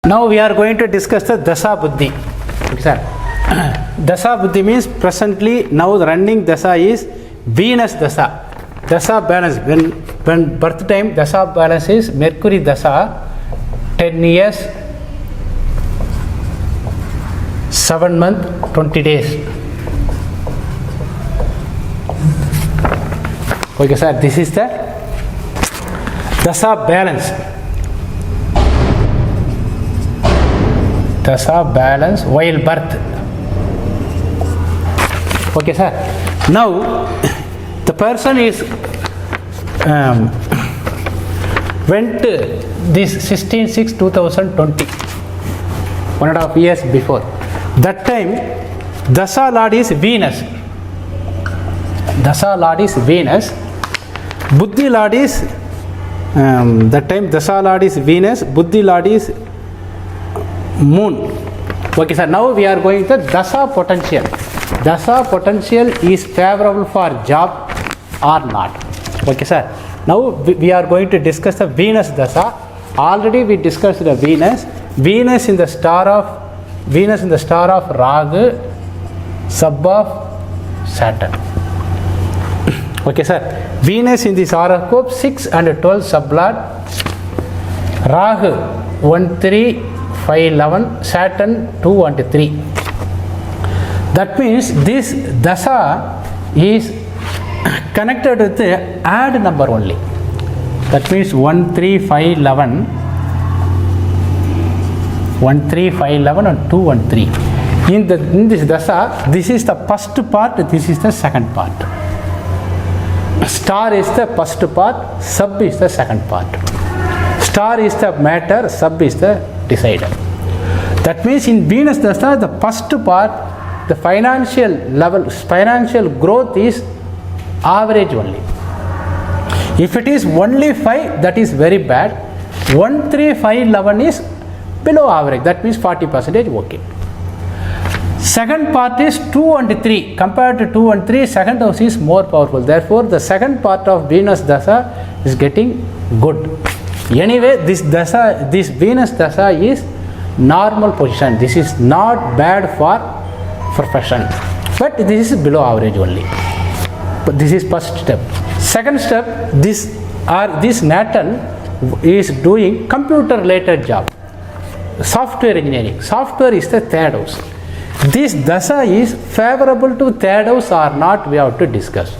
Now we are going to discuss the Dasa Buddhi. Okay, sir. Dasa Buddhi means presently now the running Dasa is Venus Dasa. Dasa balance, when birth time Dasa balance is Mercury Dasa, 10 years, 7 months, 20 days. Okay, sir, this is the Dasa balance. Dasa balance while birth. Okay, sir. Now the person is went this 16/6/2020, 1.5 years before. That time Dasa Lord is Venus. Dasa Lord is Venus. Buddhi Lord is that time Dasa Lord is Venus. Buddhi Lord is Moon. Okay, sir. Now we are going to Dasa potential. Dasa potential is favorable for job or not. Okay, sir. Now we are going to discuss the Venus Dasa. Already we discussed the Venus. Venus in the star of Rahu, sub of Saturn. Okay, sir. Venus in this horoscope 6 and 12 sublord. Rahu 1, 3, 5, 11. Saturn 2 and 3. That means this Dasa is connected with the add number only. That means 1, 3, 5, 11. 1, 3, 5, 11 and 2 and 3. In this Dasa, this is the first part, this is the second part. Star is the first part, sub is the second part. Star is the matter, sub is the decider. That means in Venus Dasa, the first part, the financial level, financial growth is average only. If it is only 5, that is very bad. 1, 3, 5, 11 is below average. That means 40% okay. Second part is 2 and 3. Compared to 2 and 3, second house is more powerful. Therefore, the second part of Venus Dasa is getting good. Anyway, this Venus Dasa is normal position. This is not bad for profession, but this is below average only. But this is first step. Second step, this natal is doing computer related job, software engineering. Software is the third house. This Dasa is favorable to third house or not, we have to discuss.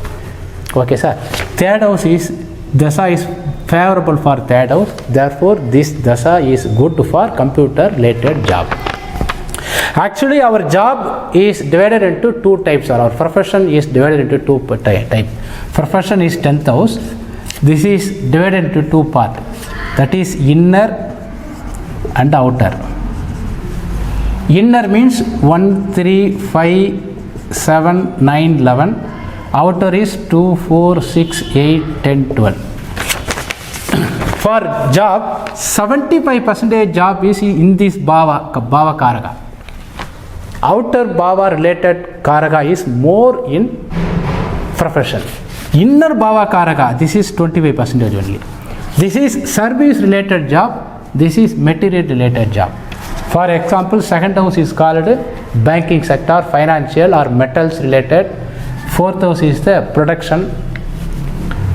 Okay, sir. Third house is Dasa is favorable for third house. Therefore, this Dasa is good for computer related job. Actually, our job is divided into two types, or our profession is divided into two types. Profession is 10th house. This is divided into two parts. That is inner and outer. Inner means 1, 3, 5, 7, 9, 11. Outer is 2, 4, 6, 8, 10, 12. For job, 75% job is in this Bhava Karaka. Outer Bhava related Karaka is more in profession. Inner Bhava Karaka, this is 25% only. This is service related job. This is material related job. For example, second house is called banking sector, financial or metals related. Fourth house is the production,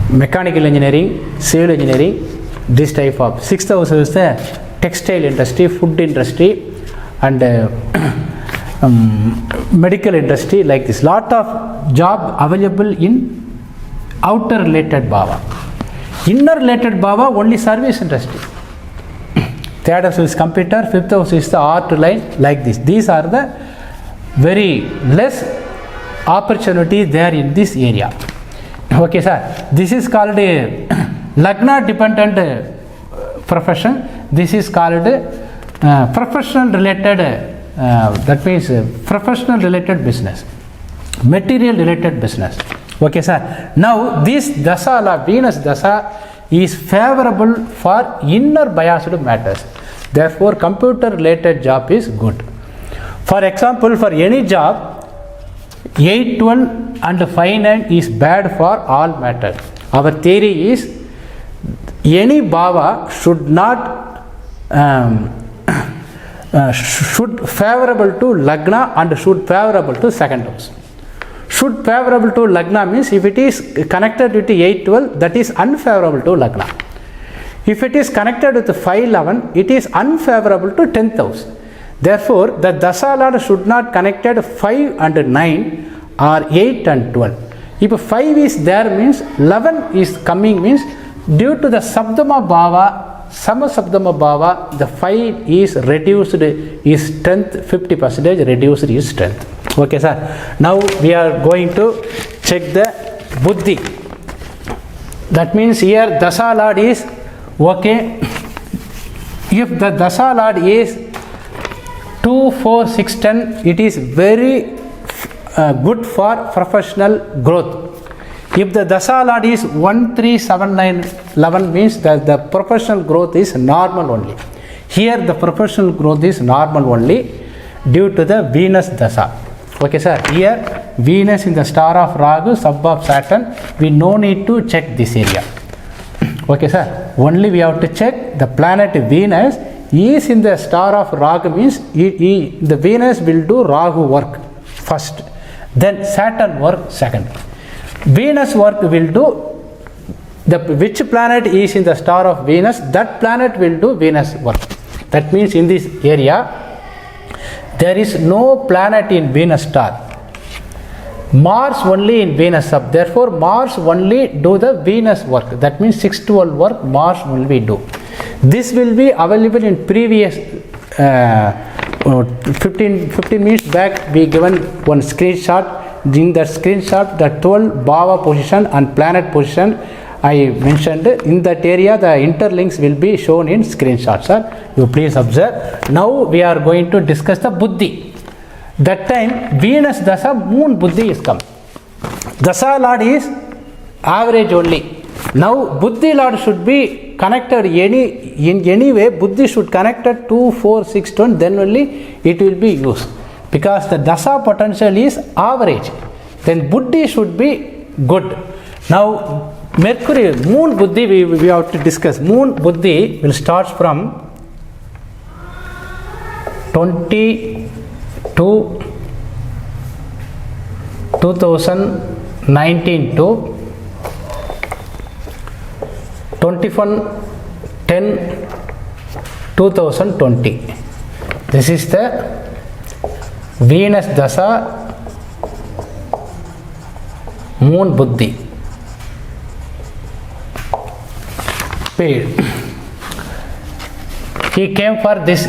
mechanical engineering, civil engineering, this type of. Sixth house is the textile industry, food industry and medical industry, like this. Lot of job available in outer related Bhava. Inner related Bhava only service industry. Third house is computer, fifth house is the art line, like this. These are the very less opportunity there in this area. Okay, sir. This is called a Lagna dependent profession. This is called professional related, that means professional related business, material related business. Okay, sir. Now this Dasa, Venus Dasa, is favorable for inner biased matters. Therefore, computer related job is good. For example, for any job, 8, 12 and 5, 9 is bad for all matters. Our theory is any Bhava should not should favorable to Lagna and should favorable to second house. Should favorable to Lagna means if it is connected with 8-12, that is unfavorable to Lagna. If it is connected with 5-11, it is unfavorable to 10th house. Therefore, the Dasa Lord should not connected 5 and 9 or 8 and 12. If 5 is there means 11 is coming means due to the Sabdama Bhava, Sama Sabdama Bhava, the 5 is reduced his strength 50% reduced his strength. Okay, sir. Now we are going to check the Buddhi. That means here Dasa Lord is okay. If the Dasa Lord is 2, 4, 6, 10, it is very good for professional growth. If the Dasa Lord is 1, 3, 7, 9, 11 means that the professional growth is normal only. Here the professional growth is normal only due to the Venus Dasa. Okay, sir. Here Venus in the star of Rahu, sub of Saturn. We no need to check this area. Okay, sir. Only we have to check the planet Venus is in the star of Rahu means the Venus will do Rahu work first. Then Saturn work second. Venus work will do which planet is in the star of Venus, that planet will do Venus work. That means in this area there is no planet in Venus star. Mars only in Venus sub. Therefore Mars only do the Venus work. That means 6-12 work Mars only do. This will be available in previous 15 minutes back we given one screenshot. In that screenshot the 12 Bhava position and planet position I mentioned. In that area the interlinks will be shown in screenshot, sir. You please observe. Now we are going to discuss the Buddhi. That time Venus Dasa Moon Buddhi is come. Dasa Lord is average only. Now Buddhi Lord should be connected in any way. Buddhi should connected 2, 4, 6, 10, then only it will be used. Because the Dasa potential is average. Then Buddhi should be good. Now Mercury, Moon Buddhi we have to discuss. Moon Buddhi will start from 20 to 2019 to 21/10/2020. This is the Venus Dasa Moon Buddhi period. He came for this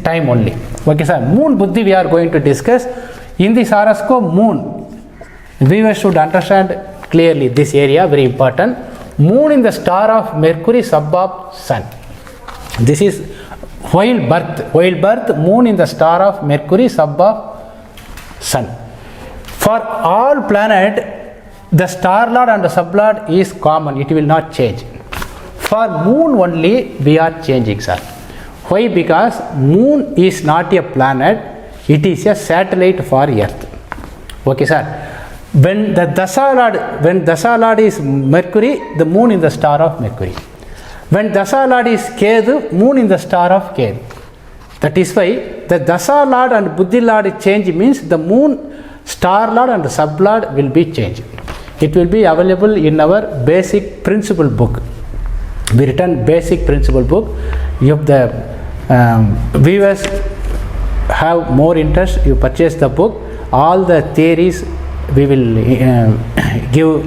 time only. Okay, sir. Moon Buddhi we are going to discuss. In this horoscope, Moon, viewers should understand clearly this area, very important. Moon in the star of Mercury, sub of Sun. This is while birth, Moon in the star of Mercury, sub of Sun. For all planet, the star lord and the sub lord is common, it will not change. For Moon only we are changing, sir. Why? Because Moon is not a planet, it is a satellite for Earth. Okay, sir. When Dasa Lord is Mercury, the Moon in the star of Mercury. When Dasa Lord is Ketu, Moon in the star of Ketu. That is why the Dasa Lord and Buddhi Lord change means the Moon, star Lord and sub Lord will be changed. It will be available in our basic principle book. We written basic principle book. If the viewers have more interest, you purchase the book. All the theories we will give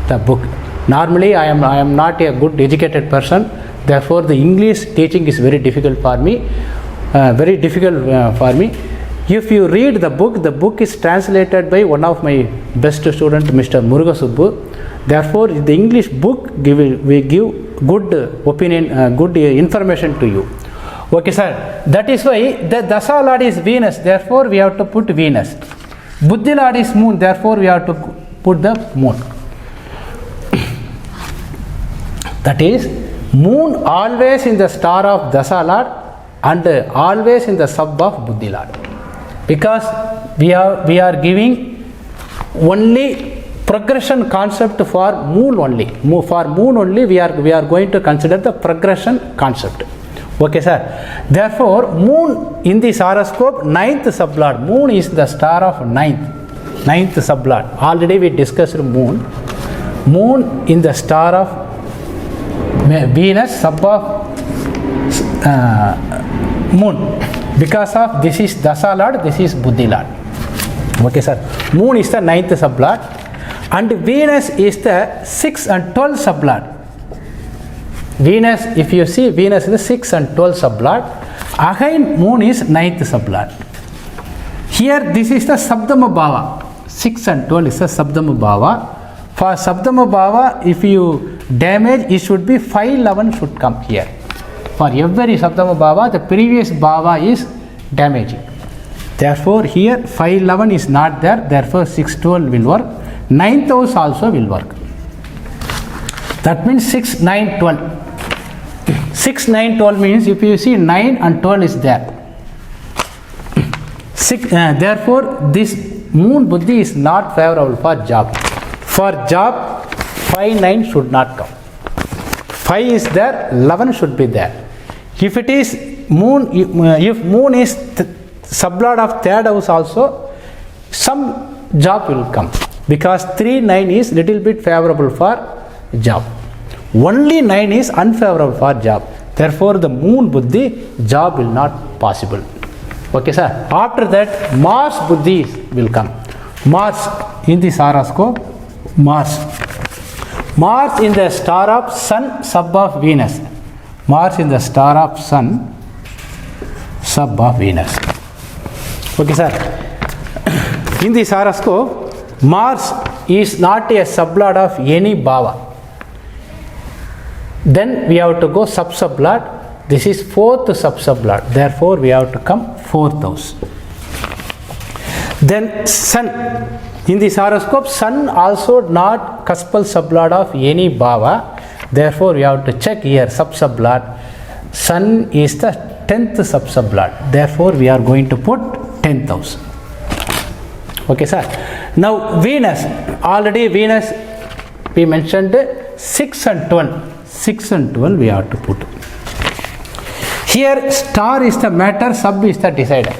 the book. Normally I am not a good educated person, therefore the English teaching is very difficult for me. If you read the book is translated by one of my best student, Mr. Muruga Subbu. Therefore the English book we give good opinion, good information to you. Okay, sir. That is why the Dasa Lord is Venus, therefore we have to put Venus. Buddhi Lord is Moon, therefore we have to put the Moon. That is, Moon always in the star of Dasa Lord and always in the sub of Buddhi Lord. Because we are giving only progression concept for Moon only. For Moon only we are going to consider the progression concept. Okay, sir. Therefore, moon in this horoscope, ninth sublord. Moon is the star of ninth sublord. Already we discussed moon. Moon in the star of Venus, sub of moon. Because of this is Dasa Lord, this is Buddhi Lord. Okay, sir. Moon is the ninth sublord, and Venus is the 6 and 12 sublord. Venus, if you see, Venus is the 6 and 12 sublord. Again, Moon is ninth sublord. Here, this is the Sabdama Bhava. 6 and 12 is the Sabdama Bhava. For Sabdama Bhava, if you damage, it should be 511 should come here. For every Sabdama Bhava, the previous Bhava is damaging. Therefore, here 511 is not there. Therefore, 612 will work. 9th house also will work. That means 6, 9, 12. 6, 9, 12 means if you see 9 and 12 is there. Therefore, this moon buddhi is not favorable for job. For job, 5, 9 should not come. 5 is there, 11 should be there. If it is moon, if moon is sublord of third house also, some job will come. Because 3, 9 is little bit favorable for job. Only 9 is unfavorable for job. Therefore, the moon buddhi, job will not possible. Okay, sir. After that, Mars buddhi will come. Mars in this horoscope, Mars in the star of Sun, sub of Venus. Mars in the star of Sun, sub of Venus. Okay, sir. In this horoscope, Mars is not a sublord of any bhava. Then we have to go sub-sublord. This is 4th sub-sublord. Therefore, we have to come 4th house. Then Sun. In this horoscope, Sun also not cuspal sublord of any bhava. Therefore, we have to check here sub-sublord. Sun is the 10th sub-sublord. Therefore, we are going to put 10th house. Okay, sir. Now, Venus. Already Venus, we mentioned 6 and 12. 6 and 12 we have to put. Here, star is the matter, sub is the decider.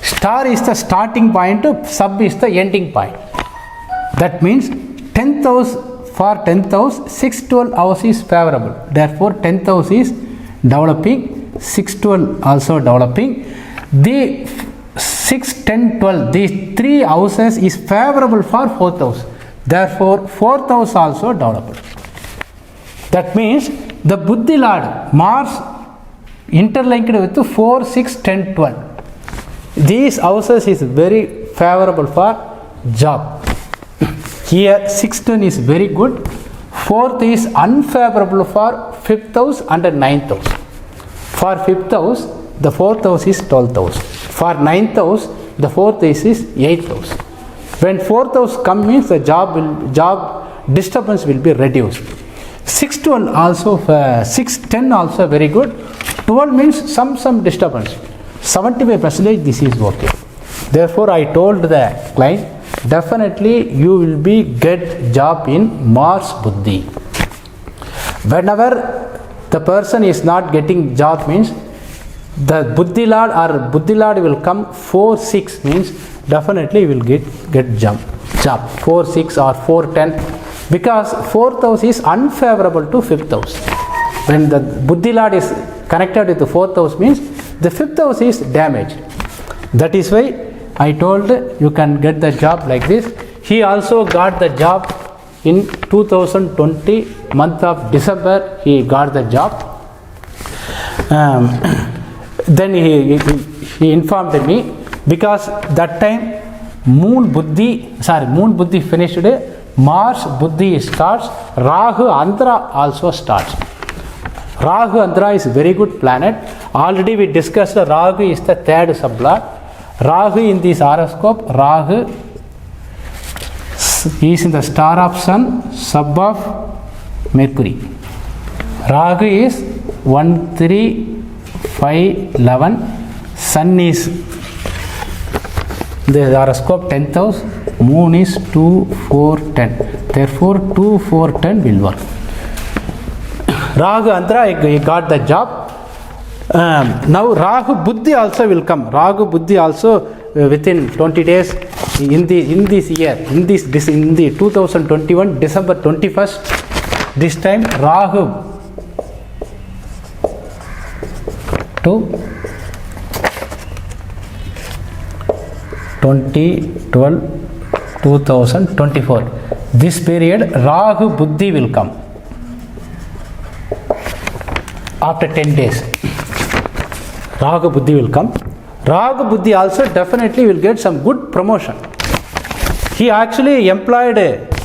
Star is the starting point, sub is the ending point. That means 10th house, for 10th house, 6, 12 house is favorable. Therefore, 10th house is developing, 6, 12 also developing. The 6, 10, 12, these 3 houses is favorable for 4th house. Therefore, 4th house also developed. That means the Buddhi Lord, Mars interlinked with 4, 6, 10, 12. These houses is very favorable for job. Here 16 is very good. 4th is unfavorable for 5th house and 9th house. For 5th house, the 4th house is 12th house. For 9th house, the 4th house is 8th house. When 4th house comes, means the job disturbance will be reduced. 6, 12 also, 6, 10 also very good. 12 means some disturbance. 75% this is okay. Therefore, I told the client, definitely you will be get job in Mars buddhi. Whenever the person is not getting job means the Buddhi Lord or Buddhi Lord will come 4, 6 means definitely will get job 4, 6 or 4, 10. Because 4th house is unfavorable to 5th house. When the Buddhi Lord is connected with the 4th house means the 5th house is damaged. That is why I told you can get the job like this. He also got the job in 2020 month of December. He got the job. Then he informed me, because that time Moon Buddhi finished. Mars buddhi starts, Rahu Andhra also starts. Rahu Andhra is very good planet. Already we discussed Rahu is the 3rd sublord. Rahu in this horoscope, Rahu is in the star of Sun, sub of Mercury. Rahu is 1, 3, 5, 11. Sun is the horoscope 10th house. Moon is 2, 4, 10. Therefore, 2, 4, 10 will work. Rahu Andhra, he got the job. Now Rahu Buddhi also will come. Rahu Buddhi also within 20 days in this year, in the 2021 December 21st. This time Rahu to 2024. This period Rahu Buddhi will come after 10 days. Rahu Buddhi will come. Rahu Buddhi also definitely will get some good promotion. He actually he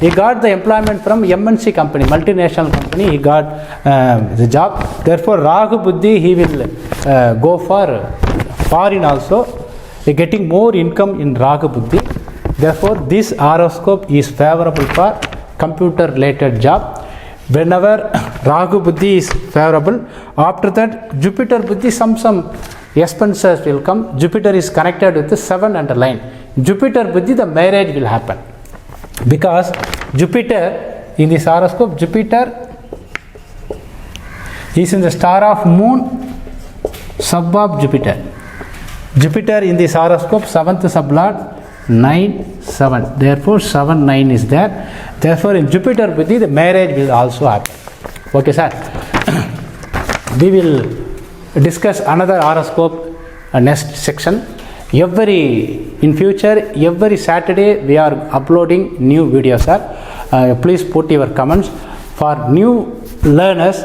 got the employment from MNC company, multinational company. He got the job. Therefore, Rahu Buddhi, he will go for foreign also, getting more income in Rahu Buddhi. Therefore, this horoscope is favorable for computer related job. Whenever Rahu Buddhi is favorable, after that Jupiter Buddhi, some expenses will come. Jupiter is connected with the 7 underline. Jupiter Buddhi, the marriage will happen. Because Jupiter, in this horoscope, Jupiter is in the star of moon, sub of Jupiter. Jupiter in this horoscope, 7th sublord, 9, 7. Therefore, 7, 9 is there. Therefore, in Jupiter Buddhi, the marriage will also happen. Okay, sir. We will discuss another horoscope next section. In future, every Saturday we are uploading new videos, sir. Please put your comments. For new learners,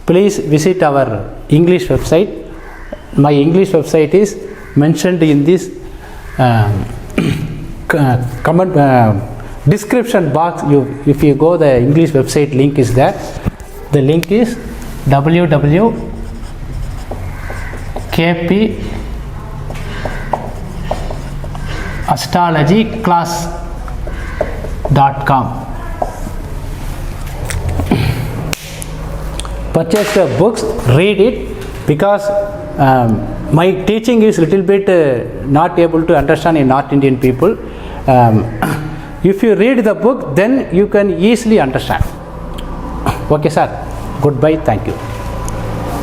please visit our English website. My English website is mentioned in this comment description box. If you go, the English website link is there. The link is www.kpastrologyclass.com. Purchase the books, read it, because my teaching is little bit not able to understand in North Indian people. If you read the book, then you can easily understand. Okay, sir. Goodbye. Thank you.